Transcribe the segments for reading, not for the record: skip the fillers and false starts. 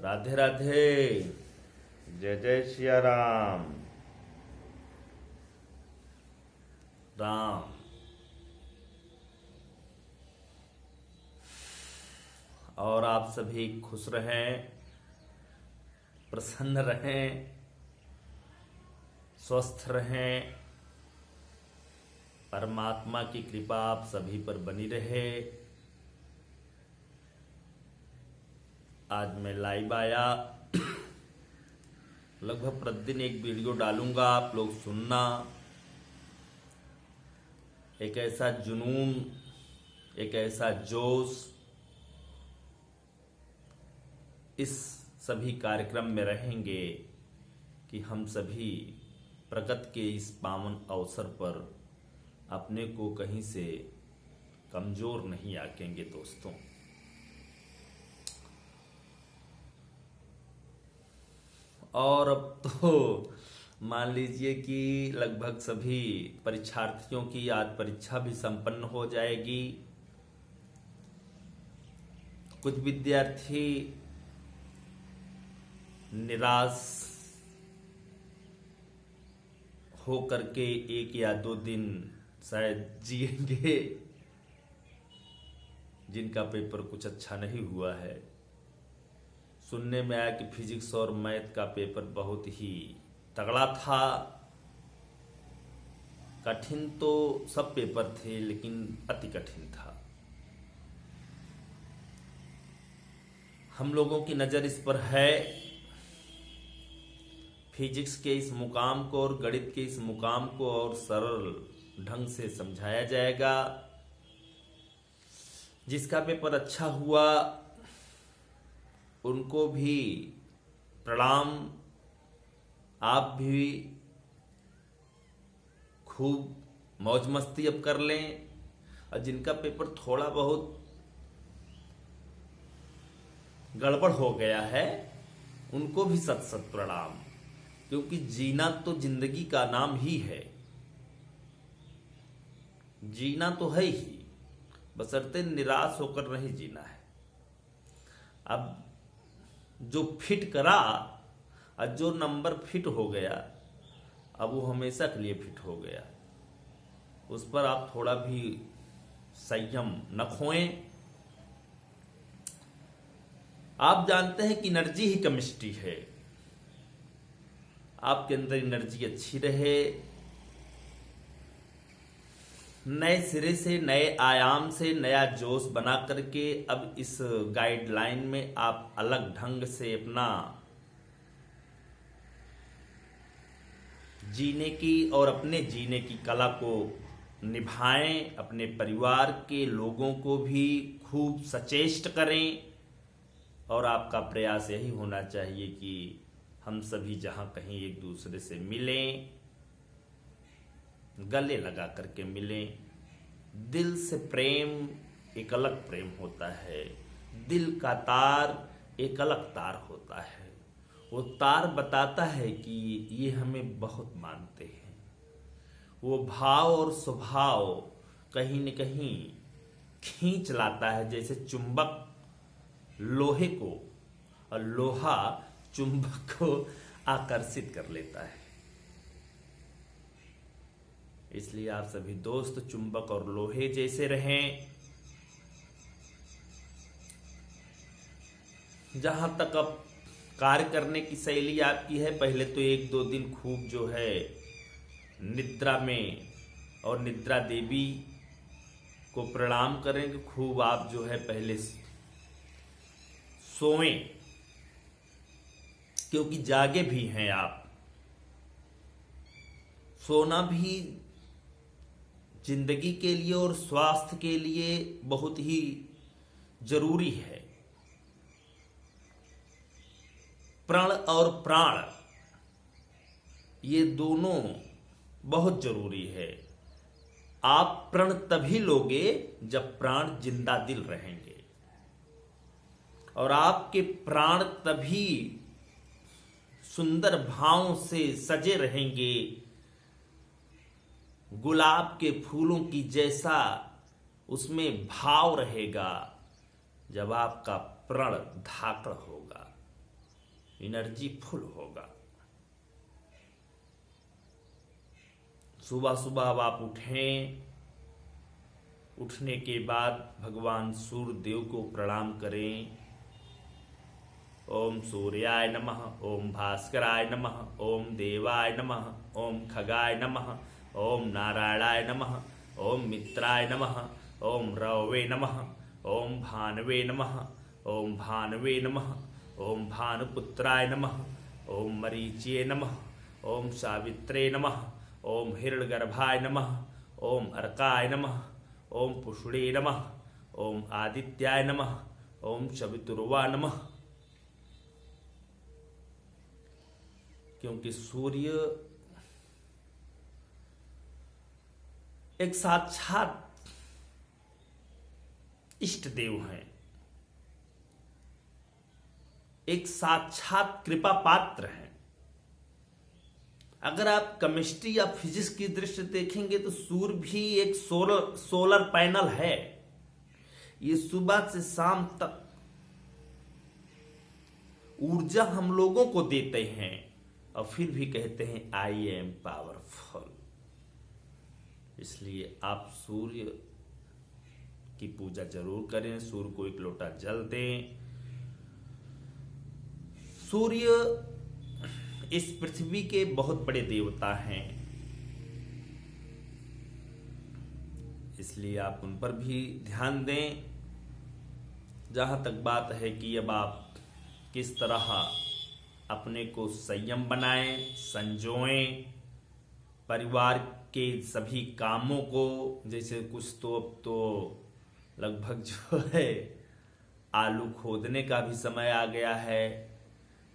राधे राधे। जय जय सिया राम। राम और आप सभी खुश रहें, प्रसन्न रहें, स्वस्थ रहें। परमात्मा की कृपा आप सभी पर बनी रहे। आज मैं लाइव आया, लगभग प्रतिदिन एक वीडियो डालूंगा, आप लोग सुनना। एक ऐसा जुनून, एक ऐसा जोश इस सभी कार्यक्रम में रहेंगे कि हम सभी प्रगति के इस पावन अवसर पर अपने को कहीं से कमजोर नहीं आंकेंगे दोस्तों। और अब तो मान लीजिए कि लगभग सभी परीक्षार्थियों की आज परीक्षा भी संपन्न हो जाएगी। कुछ विद्यार्थी निराश हो करके एक या दो दिन शायद जिएंगे, जिनका पेपर कुछ अच्छा नहीं हुआ है। सुनने में आया कि फिजिक्स और मैथ का पेपर बहुत ही तगड़ा था। कठिन तो सब पेपर थे, लेकिन अति कठिन था। हम लोगों की नज़र इस पर है। फिजिक्स के इस मुकाम को और गणित के इस मुकाम को और सरल ढंग से समझाया जाएगा। जिसका पेपर अच्छा हुआ उनको भी प्रणाम। आप भी खूब मौज मस्ती अब कर लें, और जिनका पेपर थोड़ा बहुत गड़बड़ हो गया है उनको भी सत सत प्रणाम। क्योंकि जीना तो जिंदगी का नाम ही है। जीना तो है ही, बशर्ते निराश होकर नहीं जीना है। अब जो फिट करा और जो नंबर फिट हो गया, अब वो हमेशा के लिए फिट हो गया। उस पर आप थोड़ा भी संयम न खोएं। आप जानते हैं कि एनर्जी ही केमिस्ट्री है। आपके अंदर एनर्जी अच्छी रहे, नए सिरे से, नए आयाम से, नया जोश बना करके अब इस गाइडलाइन में आप अलग ढंग से अपना जीने की और अपने जीने की कला को निभाएं। अपने परिवार के लोगों को भी खूब सचेष्ट करें। और आपका प्रयास यही होना चाहिए कि हम सभी जहां कहीं एक दूसरे से मिलें, गले लगा करके मिलें। दिल से प्रेम एक अलग प्रेम होता है। दिल का तार एक अलग तार होता है। वो तार बताता है कि ये हमें बहुत मानते हैं। वो भाव और स्वभाव कहीं न कहीं खींच लाता है, जैसे चुंबक लोहे को और लोहा चुंबक को आकर्षित कर लेता है। इसलिए आप सभी दोस्त चुंबक और लोहे जैसे रहें। जहां तक अब कार्य करने की शैली आपकी है, पहले तो एक दो दिन खूब जो है निद्रा में, और निद्रा देवी को प्रणाम करें कि खूब आप जो है पहले सोएं, क्योंकि जागे भी हैं आप। सोना भी जिंदगी के लिए और स्वास्थ्य के लिए बहुत ही जरूरी है। प्रण और प्राण ये दोनों बहुत जरूरी है। आप प्रण तभी लोगे जब प्राण जिंदा दिल रहेंगे, और आपके प्राण तभी सुंदर भावों से सजे रहेंगे, गुलाब के फूलों की जैसा उसमें भाव रहेगा, जब आपका प्रण धाकड़ होगा। एनर्जी फुल होगा। सुबह सुबह अब आप उठें, उठने के बाद भगवान सूर्य देव को प्रणाम करें। ओम सूर्याय नमः, ओम भास्कराय नमः, ओम देवाय नमः, ओम खगाय नमः, ओम नारायणाय नमः, ओम मित्राय नमः, ओम रवे नमः, ओम भानवे नमः, ओम भानवे नमः, ओम भानुपुत्राय नमः, ओम मरीचिये नमः, ओम सावित्रे नमः, ओम हिरण्यगर्भाय नमः, ओम अर्काय नमः, ओम पुष्णे नमः, ओम आदित्याय नमः, ओम चवितुर्वा नमः। क्योंकि सूर्य एक साक्षात इष्ट देव हैं, एक साक्षात कृपा पात्र हैं। अगर आप केमिस्ट्री या फिजिक्स की दृष्टि से देखेंगे तो सूर्य भी एक सोलर पैनल है। ये सुबह से शाम तक ऊर्जा हम लोगों को देते हैं और फिर भी कहते हैं आई एम पावरफुल। इसलिए आप सूर्य की पूजा जरूर करें, सूर्य को एक लोटा जल दें। सूर्य इस पृथ्वी के बहुत बड़े देवता हैं, इसलिए आप उन पर भी ध्यान दें। जहां तक बात है कि अब आप किस तरह अपने को संयम बनाएं, संजोएं, परिवार के सभी कामों को, जैसे कुछ तो अब तो लगभग जो है आलू खोदने का भी समय आ गया है,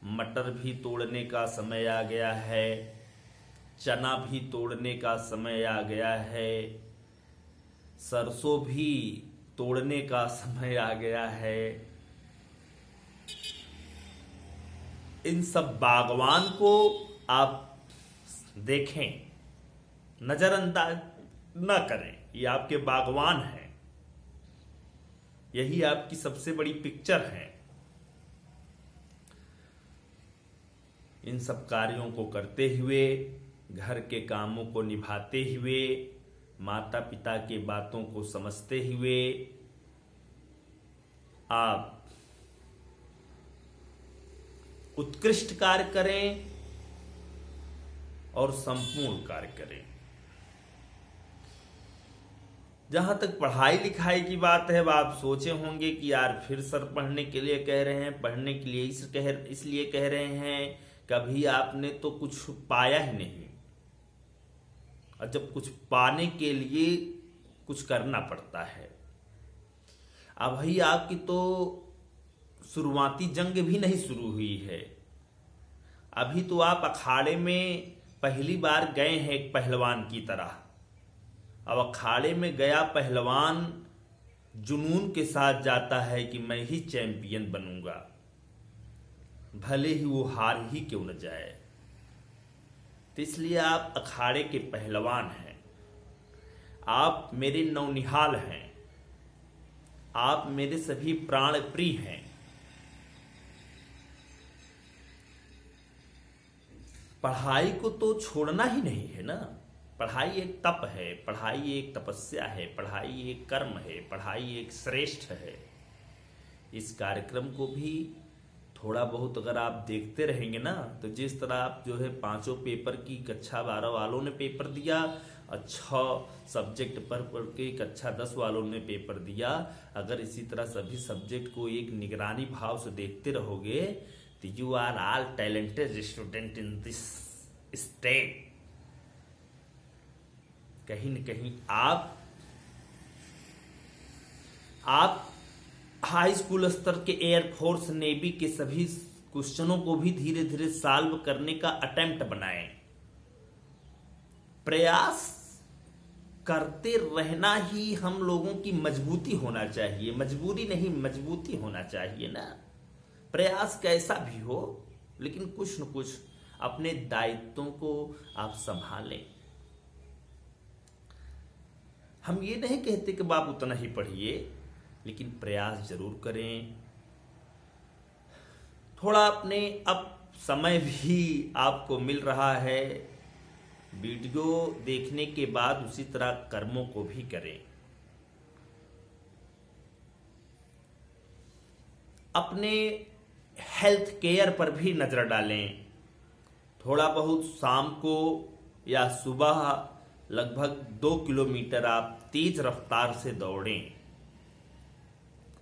मटर भी तोड़ने का समय आ गया है, चना भी तोड़ने का समय आ गया है, सरसों भी तोड़ने का समय आ गया है। इन सब बागवान को आप देखें, नजरअंदाज न करें। ये आपके बागवान हैं, यही आपकी सबसे बड़ी पिक्चर है। इन सब कार्यों को करते हुए, घर के कामों को निभाते हुए, माता पिता की बातों को समझते हुए आप उत्कृष्ट कार्य करें और संपूर्ण कार्य करें। जहां तक पढ़ाई लिखाई की बात है, आप सोचे होंगे कि यार फिर सर पढ़ने के लिए कह रहे हैं, पढ़ने के लिए इसलिए कह रहे हैं, कभी आपने तो कुछ पाया ही नहीं। और जब कुछ पाने के लिए कुछ करना पड़ता है। अब भाई आपकी तो शुरुआती जंग भी नहीं शुरू हुई है, अभी तो आप अखाड़े में पहली बार गए हैं एक पहलवान की तरह। अब अखाड़े में गया पहलवान जुनून के साथ जाता है कि मैं ही चैंपियन बनूंगा, भले ही वो हार ही क्यों न जाए। तो इसलिए आप अखाड़े के पहलवान हैं, आप मेरे नौनिहाल हैं, आप मेरे सभी प्राण प्रिय हैं। पढ़ाई को तो छोड़ना ही नहीं है ना। पढ़ाई एक तप है, पढ़ाई एक तपस्या है, पढ़ाई एक कर्म है, पढ़ाई एक श्रेष्ठ है। इस कार्यक्रम को भी थोड़ा बहुत अगर आप देखते रहेंगे ना, तो जिस तरह आप जो है 5 पेपर की कक्षा 12 वालों ने पेपर दिया और 6 सब्जेक्ट पर के कक्षा 10 वालों ने पेपर दिया, अगर इसी तरह सभी सब्जेक्ट को एक निगरानी भाव से देखते रहोगे तो you are all talented student in this state. कहीं न कहीं आप हाई स्कूल स्तर के एयरफोर्स नेवी के सभी क्वेश्चनों को भी धीरे धीरे सॉल्व करने का अटेम्प्ट बनाएं। प्रयास करते रहना ही हम लोगों की मजबूती होना चाहिए, मजबूरी नहीं, मजबूती होना चाहिए ना। प्रयास कैसा भी हो, लेकिन कुछ न कुछ अपने दायित्वों को आप संभालें। हम ये नहीं कहते कि आप उतना ही पढ़िए, लेकिन प्रयास जरूर करें। थोड़ा अपने समय भी आपको मिल रहा है। वीडियो देखने के बाद उसी तरह कर्मों को भी करें। अपने हेल्थ केयर पर भी नजर डालें। थोड़ा बहुत शाम को या सुबह लगभग 2 किलोमीटर आप तेज रफ्तार से दौड़ें।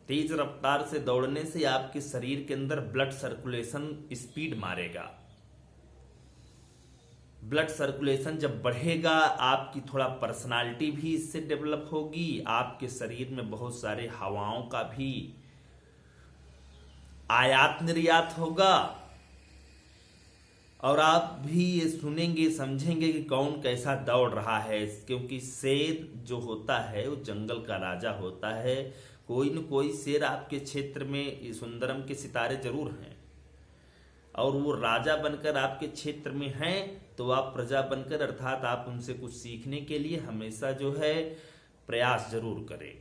तेज रफ्तार से दौड़ने से आपके शरीर के अंदर ब्लड सर्कुलेशन स्पीड मारेगा। ब्लड सर्कुलेशन जब बढ़ेगा, आपकी थोड़ा पर्सनालिटी भी इससे डेवलप होगी। आपके शरीर में बहुत सारे हवाओं का भी आयात निर्यात होगा और आप भी ये सुनेंगे समझेंगे कि कौन कैसा दौड़ रहा है। क्योंकि शेर जो होता है वो जंगल का राजा होता है। कोई न कोई शेर आपके क्षेत्र में सुंदरम के सितारे जरूर हैं और वो राजा बनकर आपके क्षेत्र में हैं, तो आप प्रजा बनकर अर्थात आप उनसे कुछ सीखने के लिए हमेशा जो है प्रयास जरूर करें।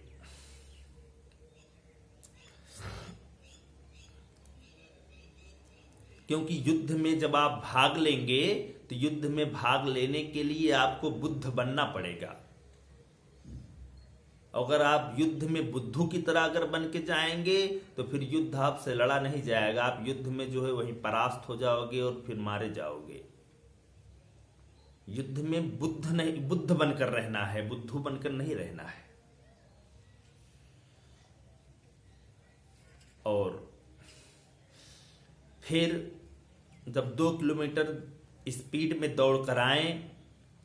क्योंकि युद्ध में जब आप भाग लेंगे तो युद्ध में भाग लेने के लिए आपको बुद्ध बनना पड़ेगा। अगर आप युद्ध में बुद्धू की तरह अगर बन के जाएंगे तो फिर युद्ध आपसे लड़ा नहीं जाएगा। आप युद्ध में जो है वहीं परास्त हो जाओगे और फिर मारे जाओगे। युद्ध में बुद्ध बनकर रहना है, बुद्धू बनकर नहीं रहना है। और फिर जब 2 किलोमीटर स्पीड में दौड़ कर आए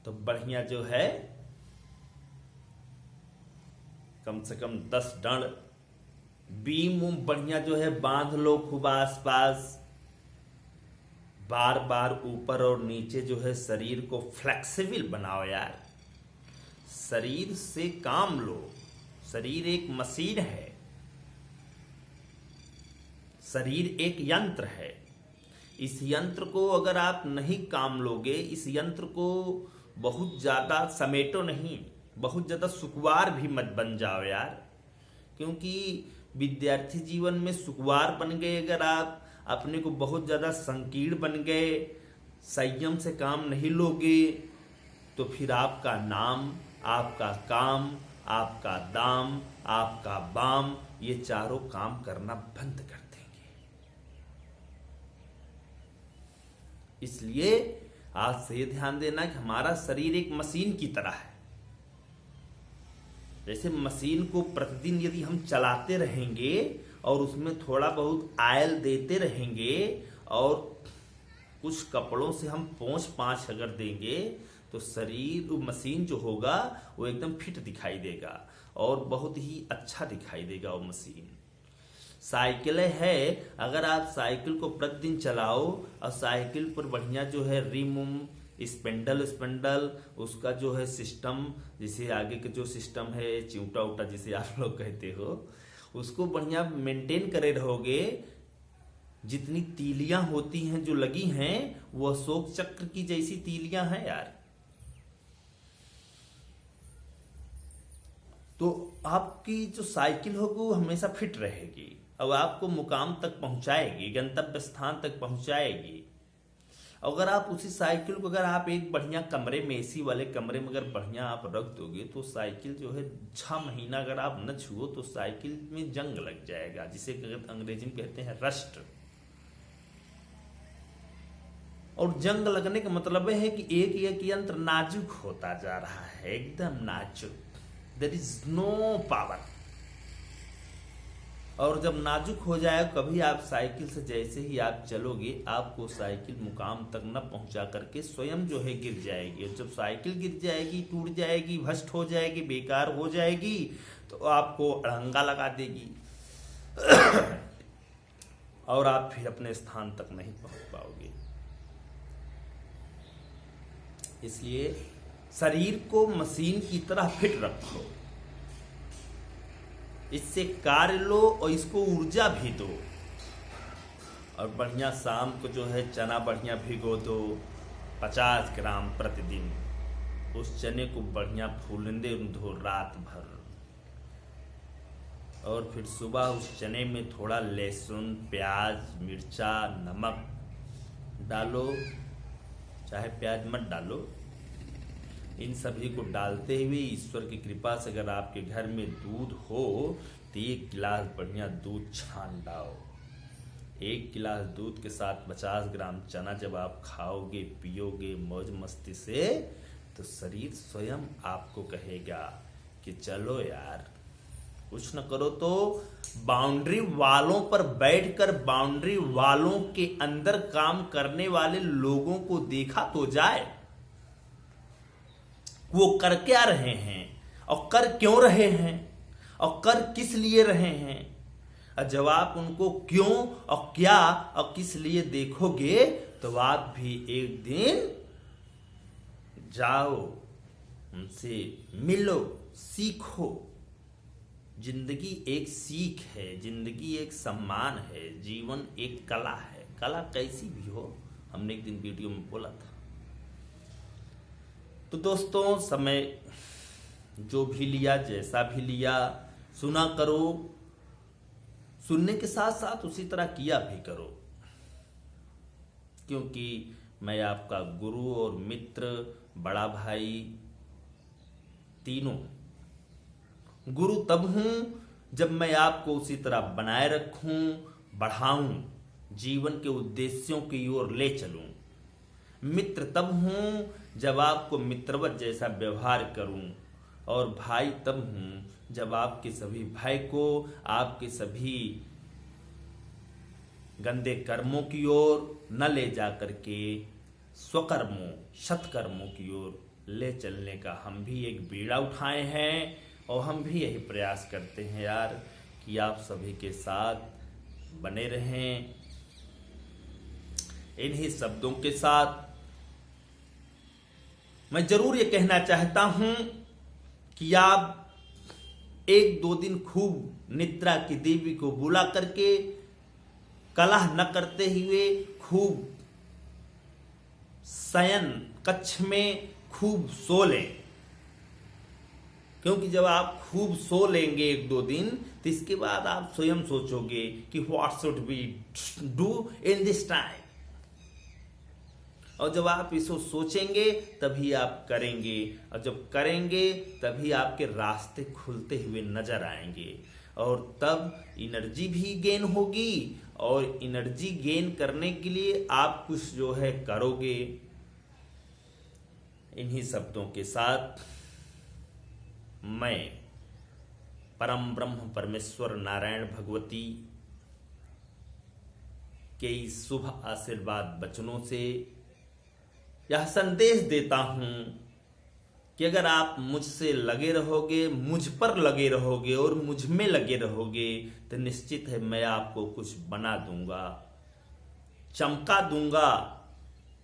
तो बढ़िया जो है कम से कम 10 डंड बीम बढ़िया जो है बांध लो खूब आसपास। बार बार ऊपर और नीचे जो है शरीर को फ्लेक्सिबल बनाओ यार। शरीर से काम लो। शरीर एक मशीन है, शरीर एक यंत्र है। इस यंत्र को अगर आप नहीं काम लोगे, इस यंत्र को बहुत ज्यादा समेटो नहीं, बहुत ज्यादा सुकुवार भी मत बन जाओ यार। क्योंकि विद्यार्थी जीवन में सुकुवार बन गए अगर आप, अपने को बहुत ज्यादा संकीर्ण बन गए, संयम से काम नहीं लोगे, तो फिर आपका नाम, आपका काम, आपका दाम, आपका बाम, ये चारों काम करना बंद कर देंगे। इसलिए आज से ये ध्यान देना कि हमारा शरीर एक मशीन की तरह है। जैसे मशीन को प्रतिदिन यदि हम चलाते रहेंगे और उसमें थोड़ा बहुत आयल देते रहेंगे और कुछ कपड़ों से हम पोंछ पाँच अगर देंगे तो शरीर मशीन जो होगा वो एकदम फिट दिखाई देगा और बहुत ही अच्छा दिखाई देगा वो मशीन। साइकिल है, अगर आप साइकिल को प्रतिदिन चलाओ और साइकिल पर बढ़िया जो है रिम स्पेंडल उसका जो है सिस्टम, जिसे आगे के जो सिस्टम है चिवटा उटा जिसे आप लोग कहते हो, उसको बढ़िया मेंटेन करे रहोगे। जितनी तीलियां होती हैं जो लगी हैं वो अशोक चक्र की जैसी तीलियां हैं यार। तो आपकी जो साइकिल होगी वो हमेशा फिट रहेगी और आपको मुकाम तक पहुंचाएगी, गंतव्य स्थान तक पहुंचाएगी। अगर आप उसी साइकिल को अगर आप एक बढ़िया कमरे में, एसी वाले कमरे में अगर बढ़िया आप रख दोगे तो साइकिल जो है 6 महीना अगर आप न छुओ तो साइकिल में जंग लग जाएगा, जिसे अंग्रेजी में कहते हैं रस्ट। और जंग लगने का मतलब है कि एक एक यंत्र नाजुक होता जा रहा है, एकदम नाजुक, देयर इज नो पावर। और जब नाजुक हो जाए, कभी आप साइकिल से जैसे ही आप चलोगे आपको साइकिल मुकाम तक न पहुंचा करके स्वयं जो है गिर जाएगी। और जब साइकिल गिर जाएगी, टूट जाएगी, भ्रष्ट हो जाएगी, बेकार हो जाएगी, तो आपको अड़ंगा लगा देगी और आप फिर अपने स्थान तक नहीं पहुंच पाओगे। इसलिए शरीर को मशीन की तरह फिट रखो, इससे कार्य लो और इसको ऊर्जा भी दो। और बढ़िया शाम को जो है चना बढ़िया भिगो दो 50 ग्राम प्रतिदिन। उस चने को बढ़िया फूलने दो रात भर और फिर सुबह उस चने में थोड़ा लहसुन, प्याज, मिर्चा, नमक डालो, चाहे प्याज मत डालो। इन सभी को डालते हुए ईश्वर की कृपा से अगर आपके घर में दूध हो तो 1 गिलास बढ़िया दूध छान लाओ। 1 गिलास दूध के साथ 50 ग्राम चना जब आप खाओगे पियोगे मौज मस्ती से, तो शरीर स्वयं आपको कहेगा कि चलो यार, कुछ न करो तो बाउंड्री वालों पर बैठकर बाउंड्री वालों के अंदर काम करने वाले लोगों को देखा तो जाए, वो कर क्या रहे हैं और कर क्यों रहे हैं और कर किस लिए रहे हैं। और जब आप उनको क्यों और क्या और किस लिए देखोगे तो आप भी एक दिन जाओ, उनसे मिलो, सीखो। जिंदगी एक सीख है, जिंदगी एक सम्मान है, जीवन एक कला है। कला कैसी भी हो, हमने एक दिन वीडियो में बोला था। तो दोस्तों, समय जो भी लिया, जैसा भी लिया, सुना करो, सुनने के साथ साथ उसी तरह किया भी करो, क्योंकि मैं आपका गुरु और मित्र, बड़ा भाई, तीनों। गुरु तब हूं जब मैं आपको उसी तरह बनाए रखूं, बढ़ाऊं, जीवन के उद्देश्यों की ओर ले चलूं। मित्र तब हूं जब आपको मित्रवत जैसा व्यवहार करूं, और भाई तब हूं जब आपके सभी भाई को आपके सभी गंदे कर्मों की ओर न ले जा करके स्वकर्मों, सत्कर्मों की ओर ले चलने का हम भी एक बीड़ा उठाए हैं। और हम भी यही प्रयास करते हैं यार कि आप सभी के साथ बने रहें। इन्हीं शब्दों के साथ मैं जरूर ये कहना चाहता हूं कि आप 1-2 दिन खूब निद्रा की देवी को बुला करके कलह न करते हुए खूब शयन कक्ष में खूब सो लें, क्योंकि जब आप खूब सो लेंगे 1-2 दिन तो इसके बाद आप स्वयं सोचोगे कि what should we do in this time. और जब आप इसको सोचेंगे तभी आप करेंगे, और जब करेंगे तभी आपके रास्ते खुलते हुए नजर आएंगे, और तब एनर्जी भी गेन होगी। और एनर्जी गेन करने के लिए आप कुछ जो है करोगे। इन्हीं शब्दों के साथ मैं परम ब्रह्म परमेश्वर नारायण भगवती के इस शुभ आशीर्वाद वचनों से यह संदेश देता हूं कि अगर आप मुझसे लगे रहोगे, मुझ पर लगे रहोगे और मुझ में लगे रहोगे, तो निश्चित है मैं आपको कुछ बना दूंगा, चमका दूंगा।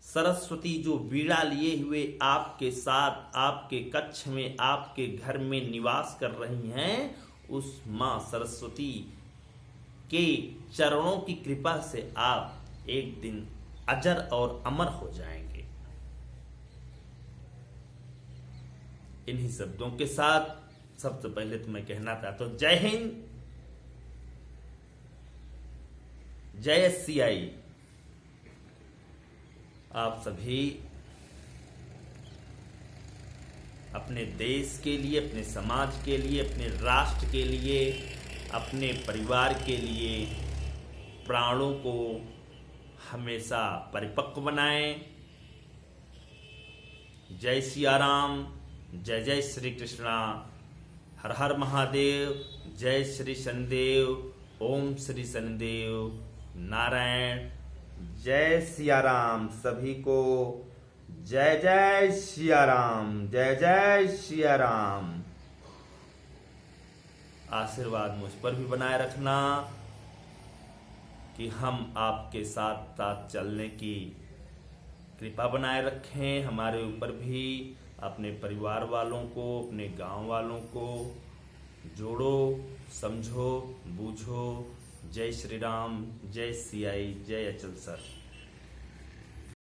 सरस्वती जो वीणा लिए हुए आपके साथ, आपके कक्ष में, आपके घर में निवास कर रही हैं, उस मां सरस्वती के चरणों की कृपा से आप एक दिन अजर और अमर हो जाएंगे। इन्हीं शब्दों के साथ सबसे पहले तो मैं कहना चाहता हूं, जय हिंद, जय सियाई। आप सभी अपने देश के लिए, अपने समाज के लिए, अपने राष्ट्र के लिए, अपने परिवार के लिए प्राणों को हमेशा परिपक्व बनाएं। जय सिया राम, जय जय श्री कृष्णा, हर हर महादेव, जय श्री शनिदेव, ओम श्री शनिदेव नारायण। जय सिया राम सभी को, जय जय सिया राम, जय जय सिया राम। आशीर्वाद मुझ पर भी बनाए रखना कि हम आपके साथ साथ चलने की कृपा बनाए रखें। हमारे ऊपर भी, अपने परिवार वालों को, अपने गांव वालों को जोड़ो, समझो, बूझो। जय श्री राम, जय सियाई, जय अचल सर।